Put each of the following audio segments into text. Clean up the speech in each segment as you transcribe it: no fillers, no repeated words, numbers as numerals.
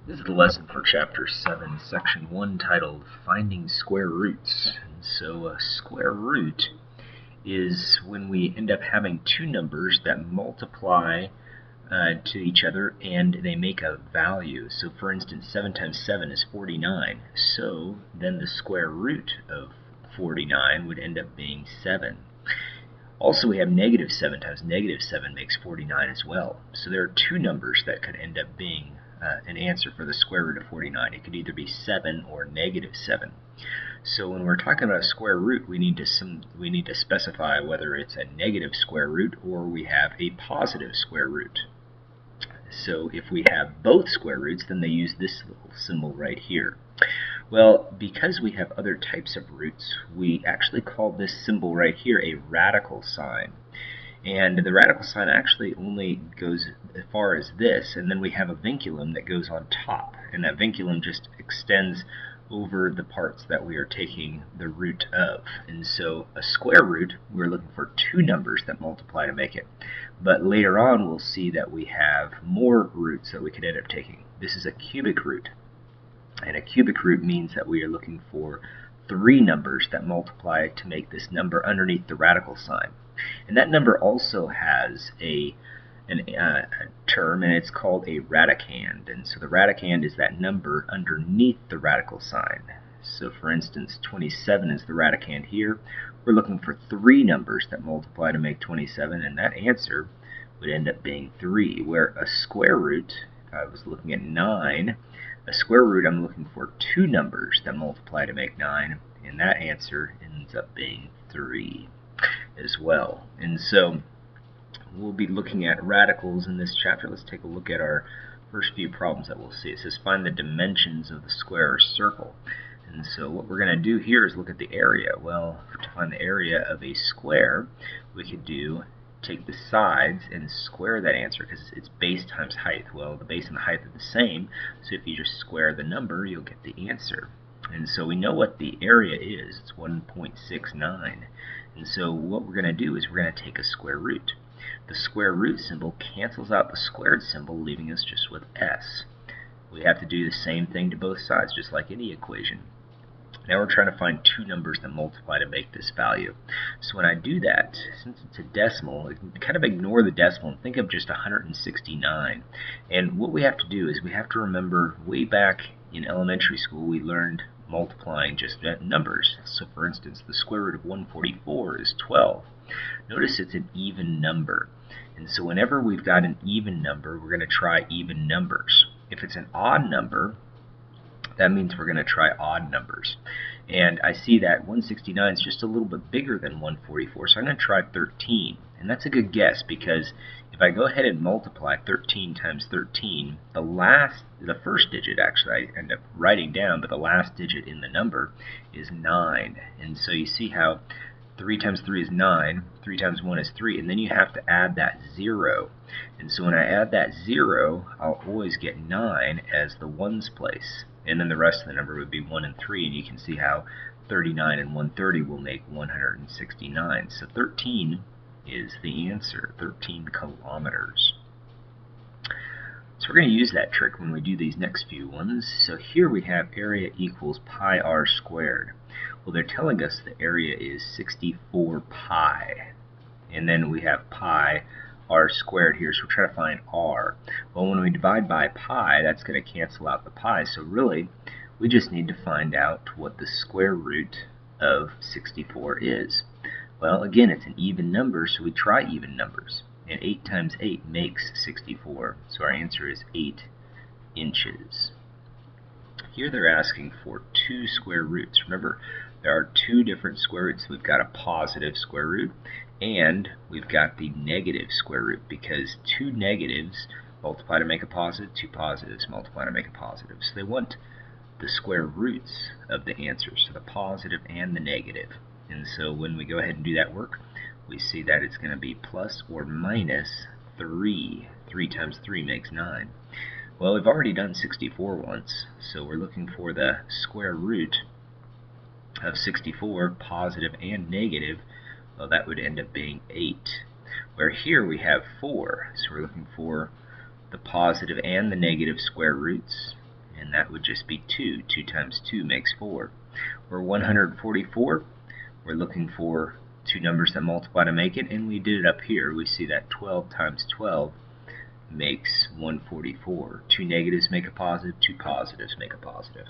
This is the lesson for Chapter 7, Section 1, titled Finding Square Roots. And so a square root is when we end up having two numbers that multiply to each other and they make a value. So for instance, 7 times 7 is 49. So then the square root of 49 would end up being 7. Also, we have negative 7 times negative 7 makes 49 as well. So there are two numbers that could end up being an answer for the square root of 49. It could either be 7 or negative 7. So when we're talking about a square root, we need to specify whether it's a negative square root or we have a positive square root. So if we have both square roots, then they use this little symbol right here. Well, because we have other types of roots, we actually call this symbol right here a radical sign. And the radical sign actually only goes as far as this, and then we have a vinculum that goes on top, and that vinculum just extends over the parts that we are taking the root of. And so a square root, we're looking for two numbers that multiply to make it. But later on we'll see that we have more roots that we could end up taking. This is a cubic root. And a cubic root means that we are looking for three numbers that multiply to make this number underneath the radical sign. And that number also has a term, and it's called a radicand. And so the radicand is that number underneath the radical sign. So for instance, 27 is the radicand here. We're looking for three numbers that multiply to make 27, and that answer would end up being 3, where a square root, if I was looking at 9, a square root, I'm looking for two numbers that multiply to make 9, and that answer ends up being 3 as well. And so we'll be looking at radicals in this chapter. Let's take a look at our first few problems that we'll see. It says find the dimensions of the square or circle. And so what we're going to do here is look at the area. Well, to find the area of a square, we could take the sides and square that answer because it's base times height. Well, the base and the height are the same, so if you just square the number, you'll get the answer. And so we know what the area is. It's 1.69. And so what we're going to do is we're going to take a square root. The square root symbol cancels out the squared symbol, leaving us just with s. We have to do the same thing to both sides, just like any equation. Now we're trying to find two numbers that multiply to make this value. So when I do that, since it's a decimal, kind of ignore the decimal and think of just 169. And what we have to do is we have to remember way back in elementary school we learned multiplying just numbers. So for instance, the square root of 144 is 12. Notice it's an even number. And so whenever we've got an even number, we're going to try even numbers. If it's an odd number, that means we're going to try odd numbers. And I see that 169 is just a little bit bigger than 144, so I'm going to try 13. And that's a good guess because if I go ahead and multiply 13 times 13, the first digit actually I end up writing down, but the last digit in the number is 9. And so you see how 3 times 3 is 9, 3 times 1 is 3, and then you have to add that 0. And so when I add that 0, I'll always get 9 as the ones place. And then the rest of the number would be 1 and 3, and you can see how 39 and 130 will make 169. So 13 is the answer, 13 kilometers. So we're going to use that trick when we do these next few ones. So here we have area equals pi r squared. Well, they're telling us the area is 64 pi. And then we have pi r squared here, so we're trying to find r. Well, when we divide by pi, that's going to cancel out the pi. So really, we just need to find out what the square root of 64 is. Well, again, it's an even number, so we try even numbers. And 8 times 8 makes 64. So our answer is 8 inches. Here they're asking for two square roots. Remember, there are two different square roots. We've got a positive square root, and we've got the negative square root, because two negatives multiply to make a positive, two positives multiply to make a positive. So they want the square roots of the answers, so the positive and the negative. And so when we go ahead and do that work, we see that it's going to be plus or minus 3. 3 times 3 makes 9. Well, we've already done 64 once, so we're looking for the square root of 64, positive and negative. Well, that would end up being 8. Where here we have 4, so we're looking for the positive and the negative square roots. and that would just be 2. 2 times 2 makes 4. Or 144, we're looking for two numbers that multiply to make it, and we did it up here. We see that 12 times 12 makes 144. Two negatives make a positive, two positives make a positive.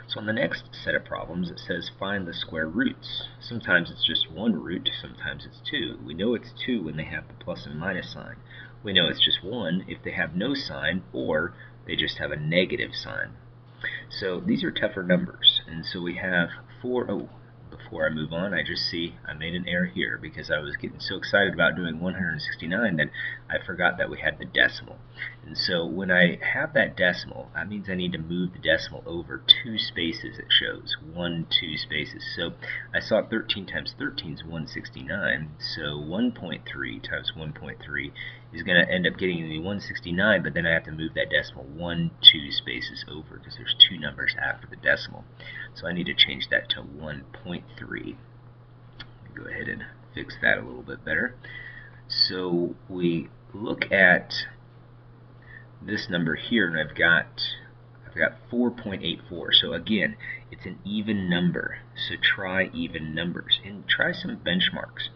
So on the next set of problems, it says find the square roots. Sometimes it's just one root, sometimes it's two. We know it's 2 when they have the plus and minus sign. We know it's just 1 if they have no sign, or they just have a negative sign. So these are tougher numbers, and so we have 4. Oh, before I move on, I just see I made an error here because I was getting so excited about doing 169 that I forgot that we had the decimal. And so when I have that decimal, that means I need to move the decimal over 2 spaces. It shows 1, 2 spaces. So I saw 13 times 13 is 169, so 1.3 times 1.3 is going to end up getting me 169, but then I have to move that decimal 1, 2 spaces over because there's 2 numbers after the decimal. So I need to change that to 1.3. Go ahead and fix that a little bit better. So we look at this number here, and I've got 4.84. So again, it's an even number. So try even numbers and try some benchmarks.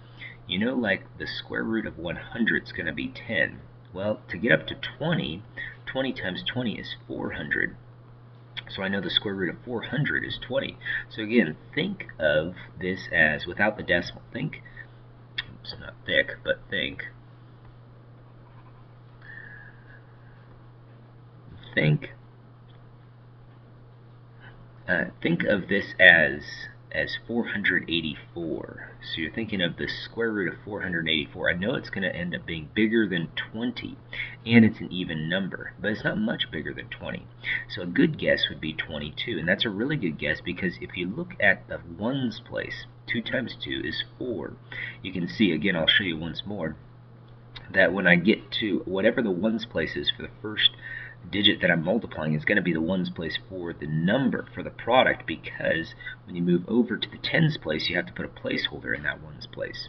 You know, like the square root of 100 is going to be 10. Well, to get up to 20, 20 times 20 is 400. So I know the square root of 400 is 20. So again, think of this as, without the decimal, think, oops, not thick, but think of this as 484. So you're thinking of the square root of 484. I know it's going to end up being bigger than 20, and it's an even number, but it's not much bigger than 20. So a good guess would be 22, and that's a really good guess because if you look at the ones place, 2 times 2 is 4. You can see, again, I'll show you once more, that when I get to whatever the ones place is for the first digit that I'm multiplying is going to be the ones place for the number, for the product, because when you move over to the tens place, you have to put a placeholder in that ones place.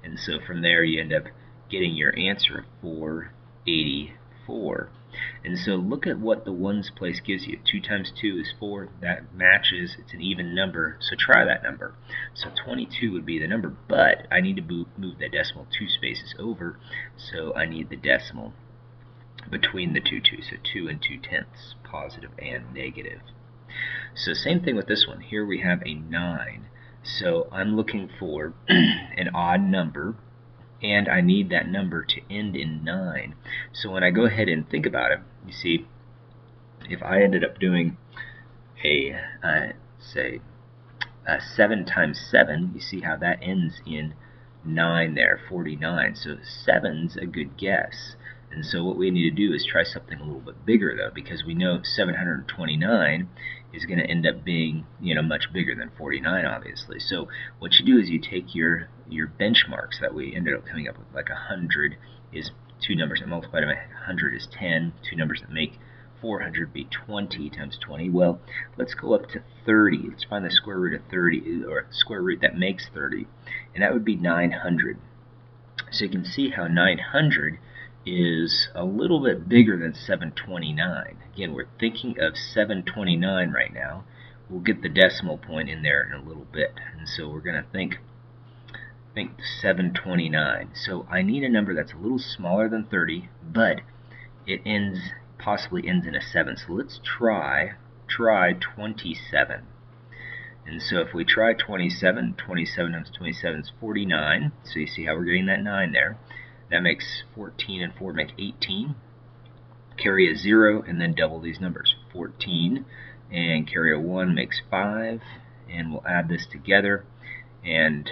And so from there you end up getting your answer of 484. And so look at what the ones place gives you. 2 times 2 is 4. That matches. It's an even number, so try that number. So 22 would be the number, but I need to move that decimal 2 spaces over, so I need the decimal between the two 2s, so 2 and 2/10, positive and negative. So same thing with this one. Here we have a 9. So I'm looking for an odd number, and I need that number to end in 9. So when I go ahead and think about it, you see, if I ended up doing a, say, 7 times 7, you see how that ends in 9 there, 49. So 7's a good guess. And so what we need to do is try something a little bit bigger, though, because we know 729 is going to end up being, much bigger than 49, obviously. So what you do is you take your benchmarks that we ended up coming up with, like 100 is 2 numbers that multiply to 100 is 10. 2 numbers that make 400 be 20 times 20. Well, let's go up to 30. Let's find the square root of 30, or square root that makes 30, and that would be 900. So you can see how 900 is a little bit bigger than 729. Again, we're thinking of 729 right now. We'll get the decimal point in there in a little bit, and so we're going to think 729. So I need a number that's a little smaller than 30, but it possibly ends in a 7. So let's try 27. And so if we try 27, 27 times 27 is 49. So you see how we're getting that 9 there. That makes 14 and 4 make 18. Carry a 0 and then double these numbers. 14 and carry a 1 makes 5. And we'll add this together, and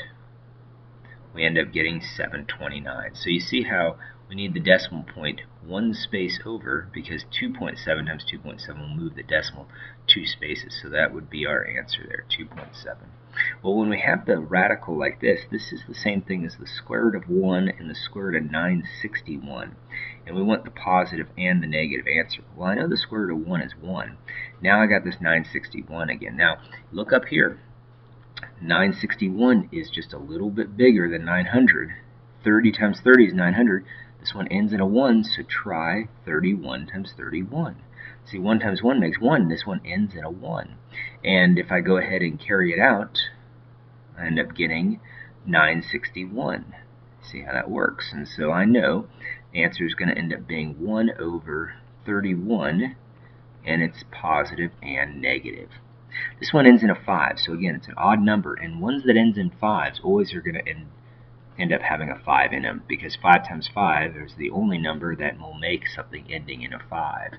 we end up getting 729. So you see how we need the decimal point 1 space over, because 2.7 times 2.7 will move the decimal 2 spaces. So that would be our answer there, 2.7. Well, when we have the radical like this, this is the same thing as the square root of 1 and the square root of 961. And we want the positive and the negative answer. Well, I know the square root of 1 is 1. Now I got this 961 again. Now, look up here. 961 is just a little bit bigger than 900. 30 times 30 is 900. The This one ends in a 1, so try 31 times 31. See, 1 times 1 makes 1. This one ends in a 1. And if I go ahead and carry it out, I end up getting 961. See how that works? And so I know the answer is going to end up being 1 over 31, and it's positive and negative. This one ends in a 5, so again, it's an odd number, and ones that ends in 5s always are going to end up having a 5 in them, because 5 times 5 is the only number that will make something ending in a 5.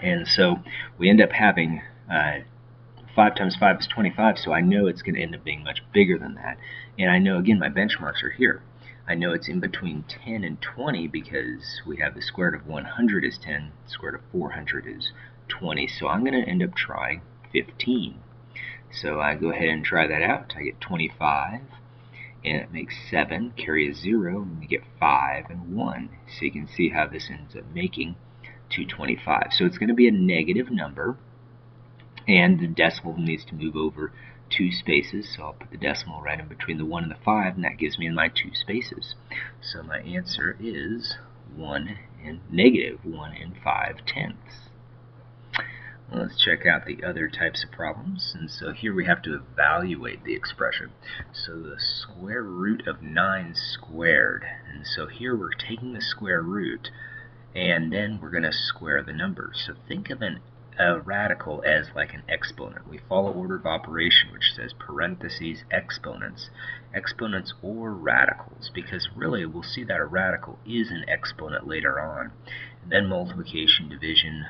And so we end up having 5 times 5 is 25, so I know it's going to end up being much bigger than that. And I know, again, my benchmarks are here. I know it's in between 10 and 20 because we have the square root of 100 is 10, the square root of 400 is 20. So I'm going to end up trying 15. So I go ahead and try that out. I get 25, and it makes 7, carry a 0, and you get 5 and 1. So you can see how this ends up making 225. So it's going to be a negative number, and the decimal needs to move over 2 spaces, so I'll put the decimal right in between the 1 and the 5, and that gives me my 2 spaces. So my answer is negative 1 and 5/10. Well, let's check out the other types of problems. And so here we have to evaluate the expression. So the square root of 9 squared. And so here we're taking the square root, and then we're going to square the number. So think of a radical as like an exponent. We follow order of operation, which says parentheses exponents or radicals, because really we'll see that a radical is an exponent later on. And then multiplication, division,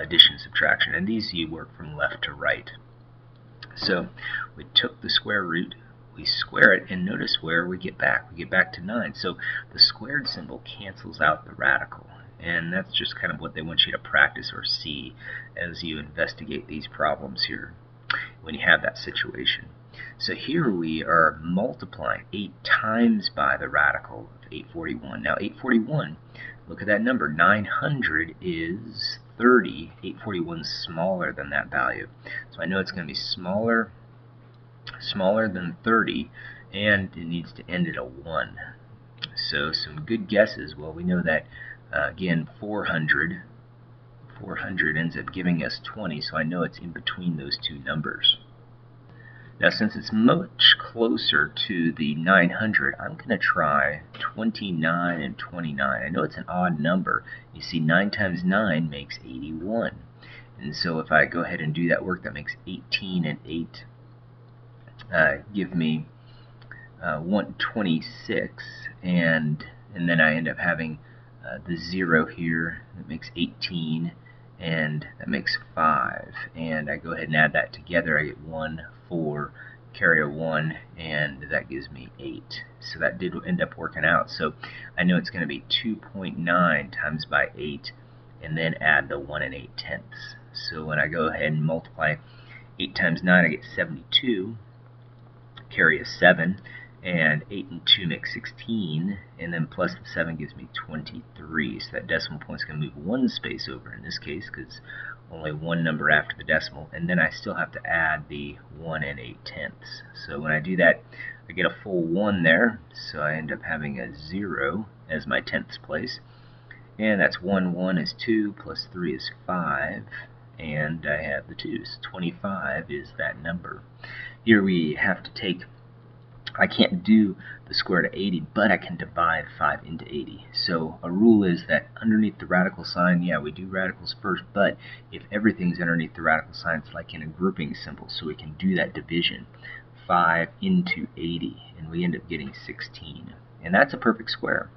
addition, subtraction, and these you work from left to right. So we took the square root, we square it, and notice where we get back. We get back to 9. So the squared symbol cancels out the radical. And that's just kind of what they want you to practice or see as you investigate these problems here when you have that situation. So here we are multiplying 8 times by the radical of 841. Now 841, look at that number, 900 is 30. 841 is smaller than that value. So I know it's going to be smaller than 30, and it needs to end at a 1. So some good guesses. Well, we know that again, 400 ends up giving us 20, so I know it's in between those two numbers. Now, since it's much closer to the 900, I'm going to try 29 and 29. I know it's an odd number. You see, 9 times 9 makes 81. And so if I go ahead and do that work, that makes 18 and 8 give me 126, and then I end up having the 0 here. That makes 18, and that makes 5. And I go ahead and add that together. I get 1, 4, carry a 1, and that gives me 8. So that did end up working out. So I know it's going to be 2.9 times by 8, and then add the 1 and 8/10. So when I go ahead and multiply 8 times 9, I get 72, carry a 7, and 8 and 2 make 16, and then plus the 7 gives me 23. So that decimal point is going to move 1 space over in this case, because only one number after the decimal, and then I still have to add the 1 and 8/10. So when I do that, I get a full 1 there, so I end up having a 0 as my 10th place, and that's 1, 1 is 2, plus 3 is 5, and I have the 2's. 25 is that number. Here we have to take, I can't do the square root of 80, but I can divide 5 into 80. So a rule is that underneath the radical sign, yeah, we do radicals first, but if everything's underneath the radical sign, it's like in a grouping symbol, so we can do that division. 5 into 80, and we end up getting 16. And that's a perfect square.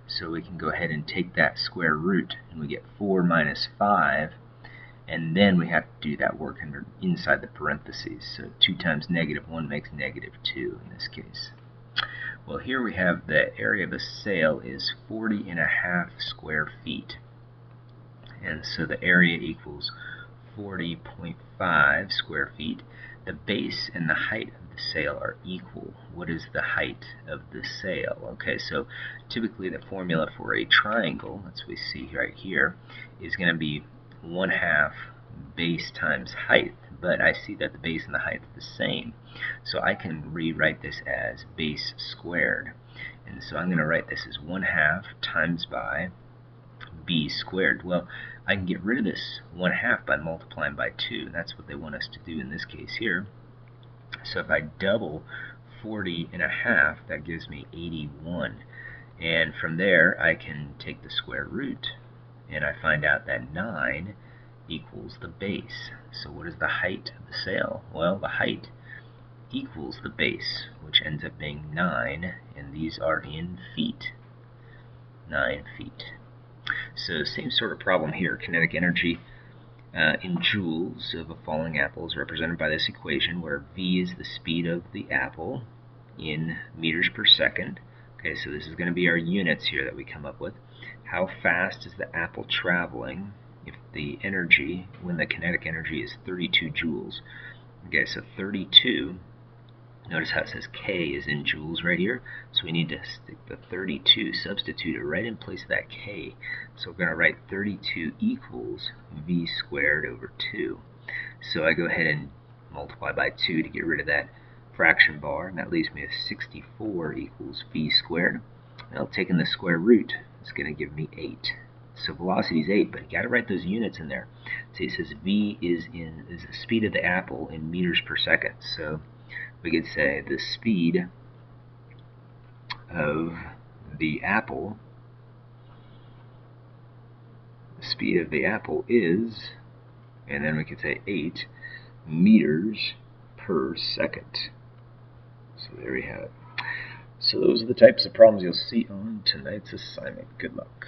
So we can go ahead and take that square root, and we get 4 minus 5, and then we have to do that work inside the parentheses. So 2 times negative 1 makes negative 2 in this case. Well, here we have the area of a sail is 40.5 square feet. And so the area equals 40.5 square feet. The base and the height of the sail are equal. What is the height of the sail? Okay, so typically the formula for a triangle, that's what we see right here, is going to be 1/2 base times height, but I see that the base and the height are the same, so I can rewrite this as base squared. And so I'm going to write this as 1/2 times by v squared. Well, I can get rid of this 1/2 by multiplying by 2. That's what they want us to do in this case here. So if I double 40.5, that gives me 81. And from there, I can take the square root, and I find out that 9 equals the base. So what is the height of the sail? Well, the height equals the base, which ends up being 9, and these are in feet. 9 feet. So same sort of problem here. Kinetic energy in joules of a falling apple is represented by this equation, where v is the speed of the apple in meters per second. Okay, so this is going to be our units here that we come up with. How fast is the apple traveling if the energy, when the kinetic energy is 32 joules? Okay, so 32, notice how it says K is in joules right here, so we need to stick the 32, substitute it right in place of that K. So we're going to write 32 equals v squared over 2. So I go ahead and multiply by 2 to get rid of that fraction bar, and that leaves me with 64 equals v squared. Now taking the square root, it's going to give me 8. So velocity is 8, but you got to write those units in there. See, it says v is the speed of the apple in meters per second. So we could say the speed of the apple is, and then we could say 8 meters per second. So there we have it. So those are the types of problems you'll see on tonight's assignment. Good luck.